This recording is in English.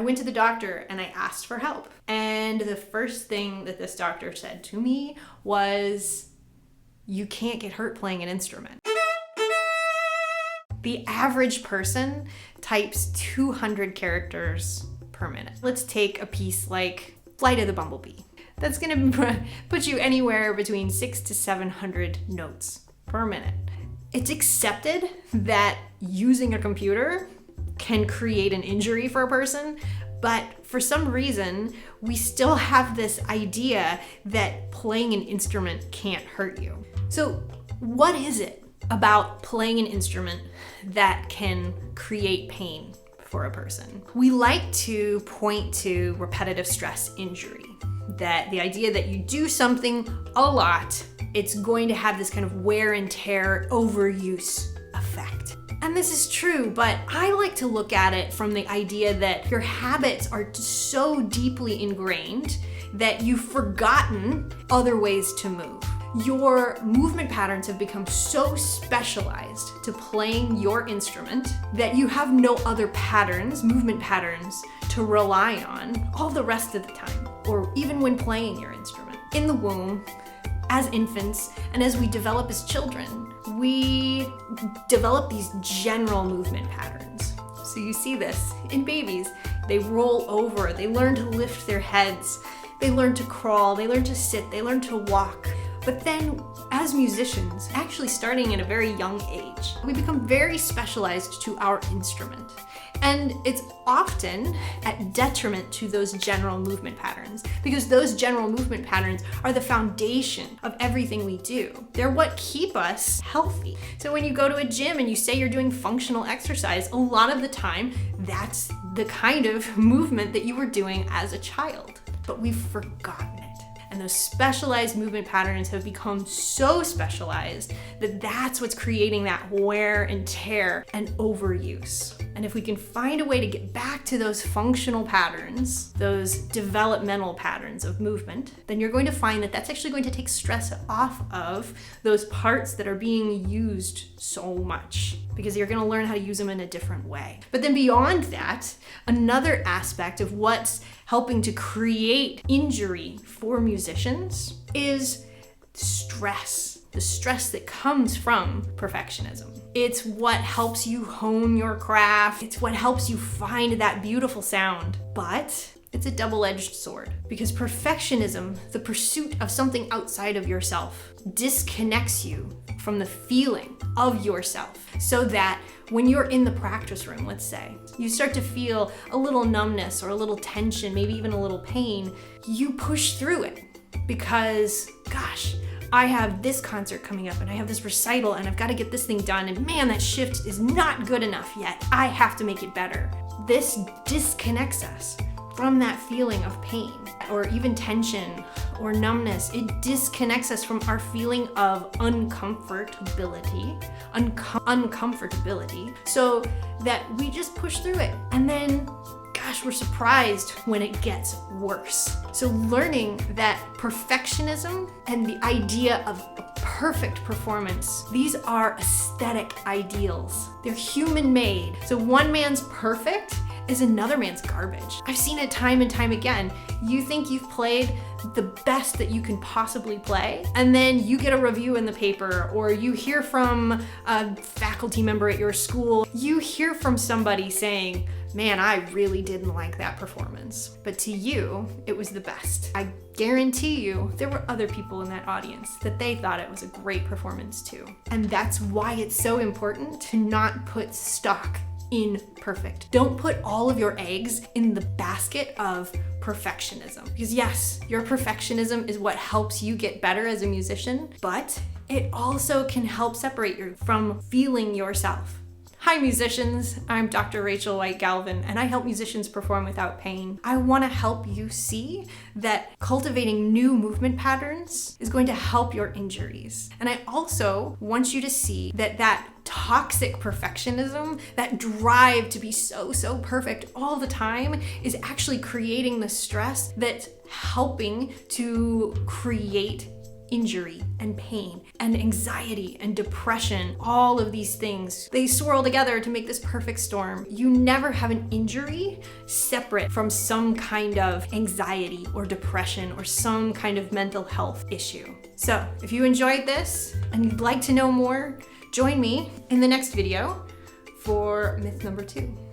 I went to the doctor and I asked for help. And the first thing that this doctor said to me was, you can't get hurt playing an instrument. The average person types 200 characters per minute. Let's take a piece like Flight of the Bumblebee. That's gonna put you anywhere between 600 to 700 notes per minute. It's accepted that using a computer can create an injury for a person, but for some reason, we still have this idea that playing an instrument can't hurt you. So what is it about playing an instrument that can create pain for a person? We like to point to repetitive stress injury, that the idea that you do something a lot, it's going to have this kind of wear and tear, overuse effect. And this is true, but I like to look at it from the idea that your habits are so deeply ingrained that you've forgotten other ways to move. Your movement patterns have become so specialized to playing your instrument that you have no other patterns, movement patterns, to rely on all the rest of the time, or even when playing your instrument. In the womb, as infants, and as we develop as children, we develop these general movement patterns. So you see this in babies. They roll over, they learn to lift their heads, they learn to crawl, they learn to sit, they learn to walk. But then as musicians, actually starting at a very young age, we become very specialized to our instrument. And it's often at detriment to those general movement patterns, because those general movement patterns are the foundation of everything we do. They're what keep us healthy. So when you go to a gym and you say you're doing functional exercise, a lot of the time, that's the kind of movement that you were doing as a child. But we've forgotten it. And those specialized movement patterns have become so specialized that that's what's creating that wear and tear and overuse. And if we can find a way to get back to those functional patterns, those developmental patterns of movement, then you're going to find that that's actually going to take stress off of those parts that are being used so much, because you're going to learn how to use them in a different way. But then beyond that, another aspect of what's helping to create injury for musicians is stress. The stress that comes from perfectionism. It's what helps you hone your craft. It's what helps you find that beautiful sound. But it's a double-edged sword, because perfectionism, the pursuit of something outside of yourself, disconnects you from the feeling of yourself, so that when you're in the practice room, let's say, you start to feel a little numbness or a little tension, maybe even a little pain, you push through it because, gosh, I have this concert coming up and I have this recital and I've got to get this thing done, and man, that shift is not good enough yet. I have to make it better. This disconnects us from that feeling of pain or even tension or numbness. It disconnects us from our feeling of uncomfortability, so that we just push through it. And then, gosh, we're surprised when it gets worse. So learning that perfectionism and the idea of a perfect performance, these are aesthetic ideals. They're human-made. So one man's perfect is another man's garbage. I've seen it time and time again. You think you've played the best that you can possibly play, and then you get a review in the paper, or you hear from a faculty member at your school, you hear from somebody saying, man, I really didn't like that performance. But to you, it was the best. I guarantee you there were other people in that audience that they thought it was a great performance too. And that's why it's so important to not put stock in perfect. Don't put all of your eggs in the basket of perfectionism. Because yes, your perfectionism is what helps you get better as a musician, but it also can help separate you from feeling yourself. Hi musicians, I'm Dr. Rachel White-Galvin, and I help musicians perform without pain. I want to help you see that cultivating new movement patterns is going to help your injuries. And I also want you to see that that toxic perfectionism, that drive to be so perfect all the time, is actually creating the stress that's helping to create injury and pain and anxiety and depression, all of these things, they swirl together to make this perfect storm. You never have an injury separate from some kind of anxiety or depression or some kind of mental health issue. So if you enjoyed this and you'd like to know more, join me in the next video for myth number 2.